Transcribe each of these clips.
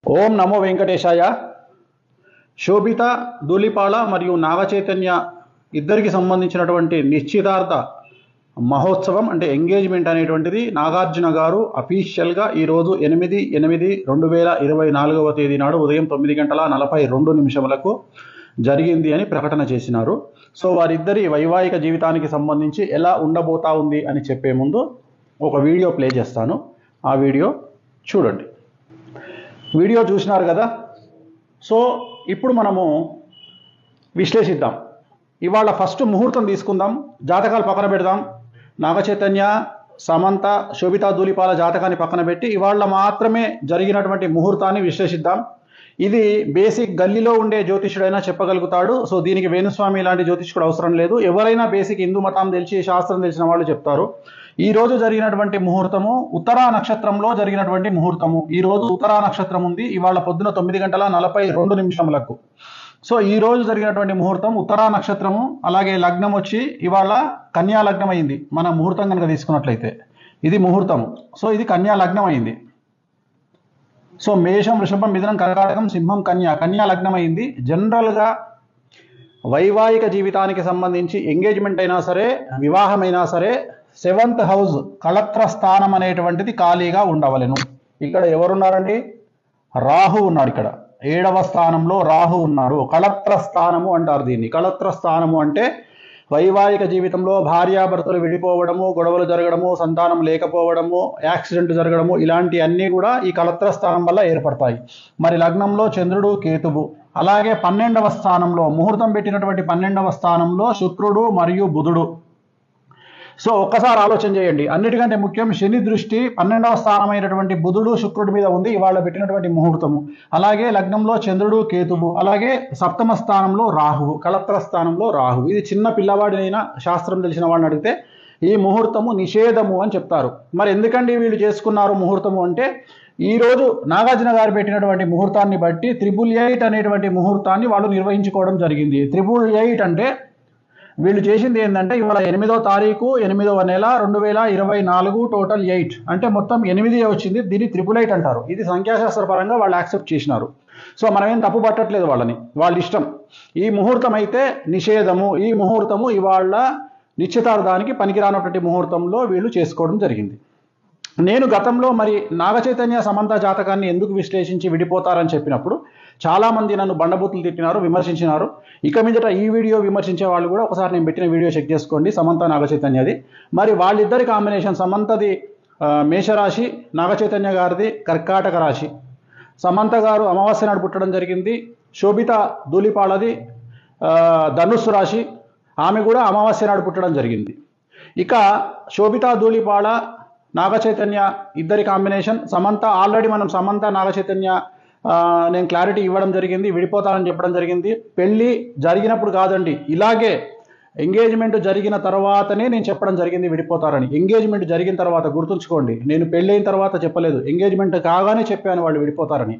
ఓం నమో వెంకటేశాయ. శోభిత ధూళిపాళ మరియు నాగచైతన్య ఇద్దరికి సంబంధించినటువంటి నిశ్చితార్థ మహోత్సవం అంటే ఎంగేజ్మెంట్ అనేటువంటిది నాగార్జున గారు అఫీషియల్గా ఈరోజు 8/8/2024 తేదీ నాడు ఉదయం 9:42 జరిగింది అని ప్రకటన చేసినారు. సో వారిద్దరి వైవాహిక జీవితానికి సంబంధించి ఎలా ఉండబోతా ఉంది అని చెప్పే ముందు ఒక వీడియో ప్లే చేస్తాను. ఆ వీడియో చూడండి. వీడియో చూసినారు కదా. సో ఇప్పుడు మనము విశ్లేషిద్దాం. ఇవాళ ఫస్ట్ ముహూర్తం తీసుకుందాం, జాతకాలు పక్కన పెడదాం. నాగచైతన్య, సమంత, శోభిత ధూళిపాళ జాతకాన్ని పక్కన పెట్టి ఇవాళ మాత్రమే జరిగినటువంటి ముహూర్తాన్ని విశ్లేషిద్దాం. ఇది బేసిక్ గల్లీలో ఉండే జ్యోతిష్యుడైనా చెప్పగలుగుతాడు. సో దీనికి వేణుస్వామి లాంటి జ్యోతిష్కుడు అవసరం లేదు. ఎవరైనా బేసిక్ హిందూ మతం తెలిసి శాస్త్రం తెలిసిన వాళ్ళు చెప్తారు. ఈ రోజు జరిగినటువంటి ముహూర్తము ఉత్తరా నక్షత్రంలో జరిగినటువంటి ముహూర్తము. ఈ రోజు ఉత్తరా నక్షత్రం ఉంది. ఇవాళ పొద్దున 9:42 సో ఈ రోజు జరిగినటువంటి ముహూర్తం ఉత్తరా నక్షత్రము. అలాగే లగ్నం వచ్చి ఇవాళ కన్యా లగ్నం అయింది. మన ముహూర్తం కనుక తీసుకున్నట్లయితే ఇది ముహూర్తము. సో ఇది కన్యా లగ్నం అయింది. సో మేషం, వృషభం, మిథునం, కర్కాటకం, సింహం, కన్యా లగ్నం అయింది. జనరల్గా వైవాహిక జీవితానికి సంబంధించి ఎంగేజ్మెంట్ అయినా సరే, వివాహమైనా సరే 7th హౌస్ కళత్ర స్థానం అనేటువంటిది ఖాళీగా ఉండవలెను. ఇక్కడ ఎవరున్నారండి? రాహు ఉన్నాడు. ఇక్కడ 7వ స్థానంలో రాహు ఉన్నాడు. కళత్ర స్థానము అంటారు దీన్ని. కళత్ర స్థానము అంటే వైవాహిక జీవితంలో భార్యాభర్తలు విడిపోవడము, గొడవలు జరగడము, సంతానం లేకపోవడము, యాక్సిడెంట్ జరగడము, ఇలాంటి అన్నీ కూడా ఈ కళత్ర స్థానం వల్ల ఏర్పడతాయి. మరి లగ్నంలో చంద్రుడు, కేతువు, అలాగే 12వ స్థానంలో ముహూర్తం పెట్టినటువంటి 12వ స్థానంలో శుక్రుడు మరియు బుధుడు. సో ఒక్కసారి ఆలోచన చేయండి. అన్నిటికంటే ముఖ్యం శని దృష్టి 12వ స్థానమైనటువంటి బుధుడు, శుక్రుడి మీద ఉంది ఇవాళ పెట్టినటువంటి ముహూర్తము. అలాగే లగ్నంలో చంద్రుడు, కేతువు, అలాగే 7వ స్థానంలో రాహువు, కళత్ర స్థానంలో రాహువు. ఇది చిన్న పిల్లవాడినైనా శాస్త్రం తెలిసిన వాడిని అడిగితే ఈ ముహూర్తము నిషేధము అని చెప్తారు. మరి ఎందుకండి వీళ్ళు చేసుకున్నారు ముహూర్తము అంటే, ఈరోజు నాగార్జున గారు పెట్టినటువంటి ముహూర్తాన్ని బట్టి 888 అనేటువంటి ముహూర్తాన్ని వాళ్ళు నిర్వహించుకోవడం జరిగింది. 888 అంటే వీళ్ళు చేసింది ఏంటంటే ఇవాళ 8వ తారీఖు 8వ నెల 2024 టోటల్ 8 అంటే మొత్తం 8 వచ్చింది. దీన్ని 888 అంటారు. ఇది సంఖ్యాశాస్త్ర పరంగా వాళ్ళు యాక్సెప్ట్ చేసినారు. సో మనం ఏం తప్పు పట్టట్లేదు వాళ్ళని, వాళ్ళ ఇష్టం. ఈ ముహూర్తం అయితే నిషేధము. ఈ ముహూర్తము ఇవాళ నిశ్చితార్థానికి పనికిరానటువంటి ముహూర్తంలో వీళ్ళు చేసుకోవడం జరిగింది. నేను గతంలో మరి నాగచైతన్య, సమంత జాతకాన్ని ఎందుకు విశ్లేషించి విడిపోతారని చెప్పినప్పుడు చాలామంది నన్ను బండబూతులు తిట్టినారు, విమర్శించినారు. ఇక మీదట ఈ వీడియో విమర్శించే వాళ్ళు కూడా ఒకసారి నేను పెట్టిన వీడియో చెక్ చేసుకోండి, సమంత నాగచైతన్యది. మరి వాళ్ళిద్దరి కాంబినేషన్, సమంతది మేషరాశి, నాగచైతన్య గారిది కర్కాటక రాశి. సమంత గారు అమావాస్య నాడు పుట్టడం జరిగింది. శోభిత ధూళిపాళది ధనుస్సు రాశి, ఆమె కూడా అమావాస్య నాడు పుట్టడం జరిగింది. ఇక శోభిత ధూళిపాళ నాగచైతన్య ఇద్దరి కాంబినేషన్. సమంత ఆల్రెడీ మనం సమంత నాగచైతన్య నేను క్లారిటీ ఇవ్వడం జరిగింది, విడిపోతారని చెప్పడం జరిగింది. పెళ్ళి జరిగినప్పుడు కాదండి, ఇలాగే ఎంగేజ్మెంట్ జరిగిన తర్వాతనే నేను చెప్పడం జరిగింది విడిపోతారని. ఎంగేజ్మెంట్ జరిగిన తర్వాత గుర్తుంచుకోండి, నేను పెళ్ళైన తర్వాత చెప్పలేదు, ఎంగేజ్మెంట్ కాగానే చెప్పాను వాళ్ళు విడిపోతారని.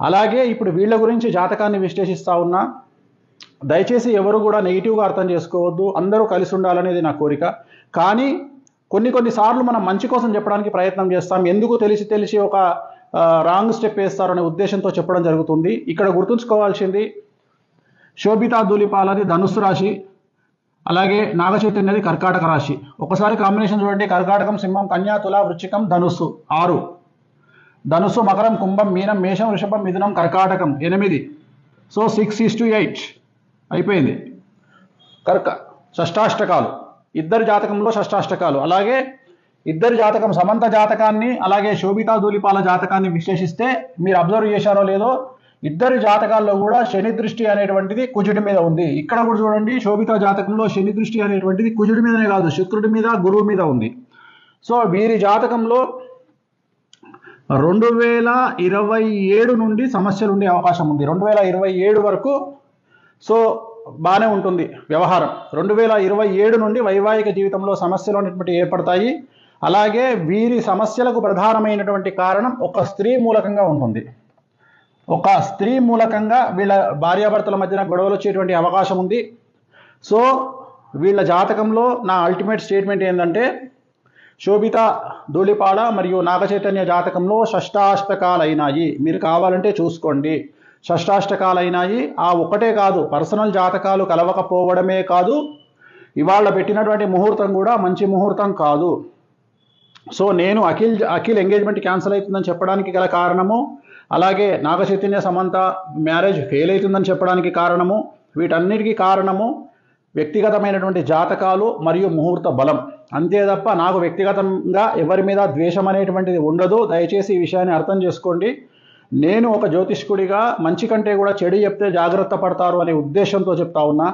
అలాగే ఇప్పుడు వీళ్ళ గురించి జాతకాన్ని విశ్లేషిస్తా ఉన్నా. దయచేసి ఎవరు కూడా నెగిటివ్గా అర్థం చేసుకోవద్దు, అందరూ కలిసి ఉండాలనేది నా కోరిక. కానీ కొన్నిసార్లు మనం మంచి కోసం చెప్పడానికి ప్రయత్నం చేస్తాం. ఎందుకు తెలిసి ఒక రాంగ్ స్టెప్ వేస్తారనే ఉద్దేశంతో చెప్పడం జరుగుతుంది. ఇక్కడ గుర్తుంచుకోవాల్సింది శోభిత ధూళిపాళది ధనుస్సు రాశి, అలాగే నాగచైతన్యది కర్కాటక రాశి. ఒకసారి కాంబినేషన్ చూడండి. కర్కాటకం, సింహం, కన్యా, తుల, వృశ్చికం, ధనుస్సు 6, ధనుస్సు, మకరం, కుంభం, మీనం, మేషం, వృషభం, మిథునం, కర్కాటకం 8. సో 6:8 అయిపోయింది. షష్టాష్టకాలు, ఇద్దరి జాతకంలో షష్టాష్టకాలు. అలాగే ఇద్దరి జాతకం, సమంత జాతకాన్ని అలాగే శోభిత ధూళిపాళ జాతకాన్ని విశ్లేషిస్తే మీరు అబ్జర్వ్ చేశారో లేదో, ఇద్దరి జాతకాల్లో కూడా శని దృష్టి అనేటువంటిది కుజుడి మీద ఉంది. ఇక్కడ కూడా చూడండి, శోభిత జాతకంలో శని దృష్టి అనేటువంటిది కుజుడి మీదనే కాదు, శుక్రుడి మీద, గురువు మీద ఉంది. సో వీరి జాతకంలో 2027 నుండి సమస్యలు ఉండే అవకాశం ఉంది. 2027 వరకు సో బాగానే ఉంటుంది వ్యవహారం. 2027 నుండి వైవాహిక జీవితంలో సమస్యలు అనేటువంటి ఏర్పడతాయి. అలాగే వీరి సమస్యలకు ప్రధానమైనటువంటి కారణం ఒక స్త్రీ మూలకంగా ఉంటుంది. ఒక స్త్రీ మూలకంగా వీళ్ళ భార్యాభర్తల మధ్యన గొడవలు వచ్చేటువంటి అవకాశం ఉంది. సో వీళ్ళ జాతకంలో నా అల్టిమేట్ స్టేట్మెంట్ ఏంటంటే శోభిత ధూళిపాడ మరియు నాగచైతన్య జాతకంలో షష్టాష్టకాలైనాయి. మీరు కావాలంటే చూసుకోండి, షష్టాష్టకాలైనాయి. ఆ ఒక్కటే కాదు, పర్సనల్ జాతకాలు కలవకపోవడమే కాదు, ఇవాళ పెట్టినటువంటి ముహూర్తం కూడా మంచి ముహూర్తం కాదు. సో నేను అఖిల్ ఎంగేజ్మెంట్ క్యాన్సిల్ అవుతుందని చెప్పడానికి గల కారణము, అలాగే నాగచైతన్య సమంత మ్యారేజ్ ఫెయిల్ అవుతుందని చెప్పడానికి కారణము, వీటన్నిటికీ కారణము వ్యక్తిగతమైనటువంటి జాతకాలు మరియు ముహూర్త బలం. అంతే తప్ప నాకు వ్యక్తిగతంగా ఎవరి మీద ద్వేషం అనేటువంటిది ఉండదు. దయచేసి ఈ విషయాన్ని అర్థం చేసుకోండి. నేను ఒక జ్యోతిష్కుడిగా మంచి కంటే కూడా చెడు చెప్తే జాగ్రత్త పడతారు అనే ఉద్దేశంతో చెప్తా ఉన్నా.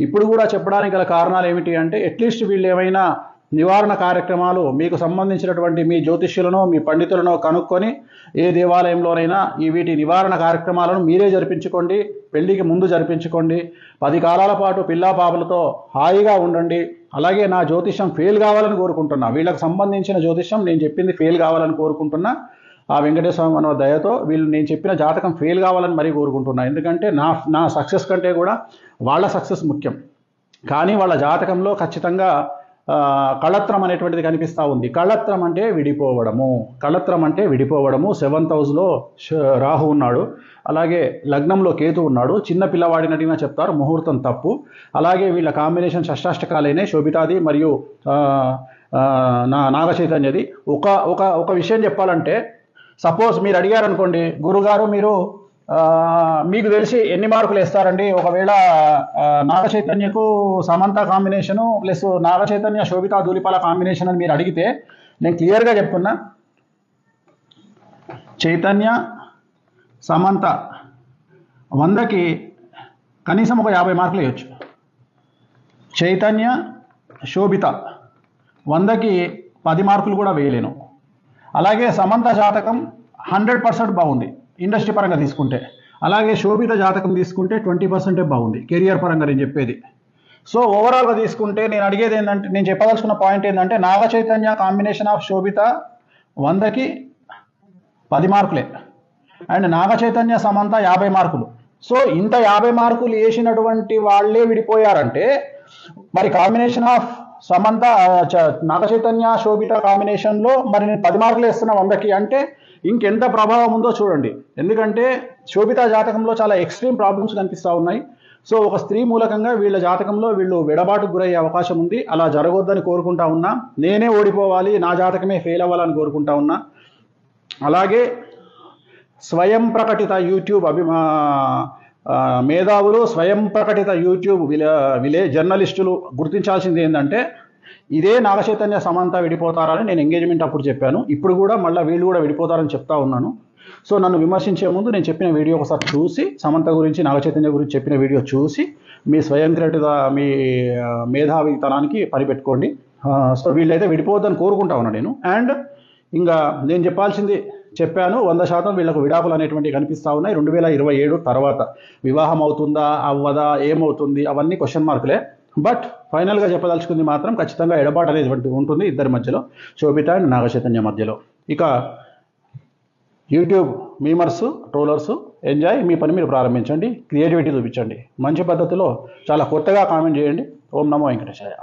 ఇప్పుడు కూడా చెప్పడానికి గల కారణాలు ఏమిటి అంటే, అట్లీస్ట్ వీళ్ళు ఏమైనా నివారణ కార్యక్రమాలు మీకు సంబంధించినటువంటి మీ జ్యోతిష్యులను మీ పండితులను కనుక్కొని ఏ దేవాలయంలోనైనా వీటి నివారణ కార్యక్రమాలను మీరే జరిపించుకోండి. పెళ్లికి ముందు జరిపించుకోండి. 10 కాలాల పాటు పిల్లా పాపలతో హాయిగా ఉండండి. అలాగే నా జ్యోతిష్యం ఫెయిల్ కావాలని కోరుకుంటున్నా. వీళ్ళకి సంబంధించిన జ్యోతిష్యం నేను చెప్పింది ఫెయిల్ కావాలని కోరుకుంటున్నా. ఆ వెంకటేశ్వర స్వామి దయతో వీళ్ళు నేను చెప్పిన జాతకం ఫెయిల్ కావాలని మరీ కోరుకుంటున్నా. ఎందుకంటే నా సక్సెస్ కంటే కూడా వాళ్ళ సక్సెస్ ముఖ్యం. కానీ వాళ్ళ జాతకంలో ఖచ్చితంగా కళత్రం అనేటువంటిది కనిపిస్తూ ఉంది. కళత్రం అంటే విడిపోవడము. కళత్రం అంటే విడిపోవడము. 7th హౌస్లో రాహు ఉన్నాడు, అలాగే లగ్నంలో కేతు ఉన్నాడు. చిన్న పిల్లవాడినట్టుగా చెప్తారు, ముహూర్తం తప్పు. అలాగే వీళ్ళ కాంబినేషన్ షష్టాష్టకాలైనే, శోభితాది మరియు నాగచైతన్యది. ఒక విషయం చెప్పాలంటే, సపోజ్ మీరు అడిగారు అనుకోండి, గురుగారు మీరు మీకు తెలిసి ఎన్ని మార్కులు వేస్తారండి ఒకవేళ నాగచైతన్యకు Samantha combination plus Naga Chaitanya Sobhita Dhulipala combination అని మీరు అడిగితే, నేను క్లియర్గా చెప్తున్నా, చైతన్య సమంత 100కి కనీసం ఒక 50 మార్కులు వేయచ్చు. చైతన్య శోభిత 100కి 10 మార్కులు కూడా వేయలేను. అలాగే సమంత జాతకం 100% బాగుంది ఇండస్ట్రీ పరంగా తీసుకుంటే. అలాగే శోభిత జాతకం తీసుకుంటే 20% బాగుంది కెరియర్ పరంగా నేను చెప్పేది. సో ఓవరాల్గా తీసుకుంటే నేను అడిగేది ఏంటంటే, నేను చెప్పదలుచుకున్న పాయింట్ ఏంటంటే, నాగచైతన్య కాంబినేషన్ ఆఫ్ శోభిత 100కి 10 మార్కులే, అండ్ నాగచైతన్య సమంత 50 మార్కులు. సో ఇంత 50 మార్కులు వేసినటువంటి వాళ్ళే విడిపోయారంటే, మరి కాంబినేషన్ ఆఫ్ సమంత నాగచైతన్య శోభిత కాంబినేషన్లో మరి నేను 10 మార్కులు వేస్తున్నా 100కి అంటే ఇంకెంత ప్రభావం ఉందో చూడండి. ఎందుకంటే శోభిత జాతకంలో చాలా ఎక్స్ట్రీమ్ ప్రాబ్లమ్స్ కనిపిస్తూ ఉన్నాయి. సో ఒక స్త్రీ మూలకంగా వీళ్ళ జాతకంలో వీళ్ళు విడబాటుకు గురయ్యే అవకాశం ఉంది. అలా జరగొద్దని కోరుకుంటా ఉన్నా. నేనే ఓడిపోవాలి, నా జాతకమే ఫెయిల్ అవ్వాలని కోరుకుంటా ఉన్నా. అలాగే స్వయం ప్రకటిత యూట్యూబ్ మేధావులు, స్వయం ప్రకటిత యూట్యూబ్ జర్నలిస్టులు గుర్తించాల్సింది ఏంటంటే, ఇదే నాగచైతన్య సమంత విడిపోతారని నేను ఎంగేజ్మెంట్ అప్పుడు చెప్పాను. ఇప్పుడు కూడా మళ్ళీ వీళ్ళు కూడా విడిపోతారని చెప్తా ఉన్నాను. సో నన్ను విమర్శించే ముందు నేను చెప్పిన వీడియో ఒకసారి చూసి, సమంత గురించి నాగచైతన్య గురించి చెప్పిన వీడియో చూసి మీ స్వయంకృత మీ మేధావితనానికి పనిపెట్టుకోండి. సో వీళ్ళైతే విడిపోవద్దని కోరుకుంటా ఉన్నాను నేను. అండ్ ఇంకా నేను చెప్పాల్సింది చెప్పాను. 100% వీళ్ళకు విడాకులు అనేటువంటివి కనిపిస్తూ ఉన్నాయి. 2027 తర్వాత వివాహం అవుతుందా అవ్వదా ఏమవుతుంది అవన్నీ క్వశ్చన్ మార్కులే. బట్ ఫైనల్గా చెప్పదలుచుకుంది మాత్రం ఖచ్చితంగా ఎడబాటు అనేది ఉంటుంది ఇద్దరి మధ్యలో, శోభిత అండ్ నాగచైతన్య మధ్యలో. ఇక యూట్యూబ్ మీమర్స్, ట్రోలర్స్ ఎంజాయ్, మీ పని మీరు ప్రారంభించండి, క్రియేటివిటీ చూపించండి, మంచి పద్ధతిలో చాలా కొత్తగా కామెంట్ చేయండి. ఓం నమో వెంకటేశాయ.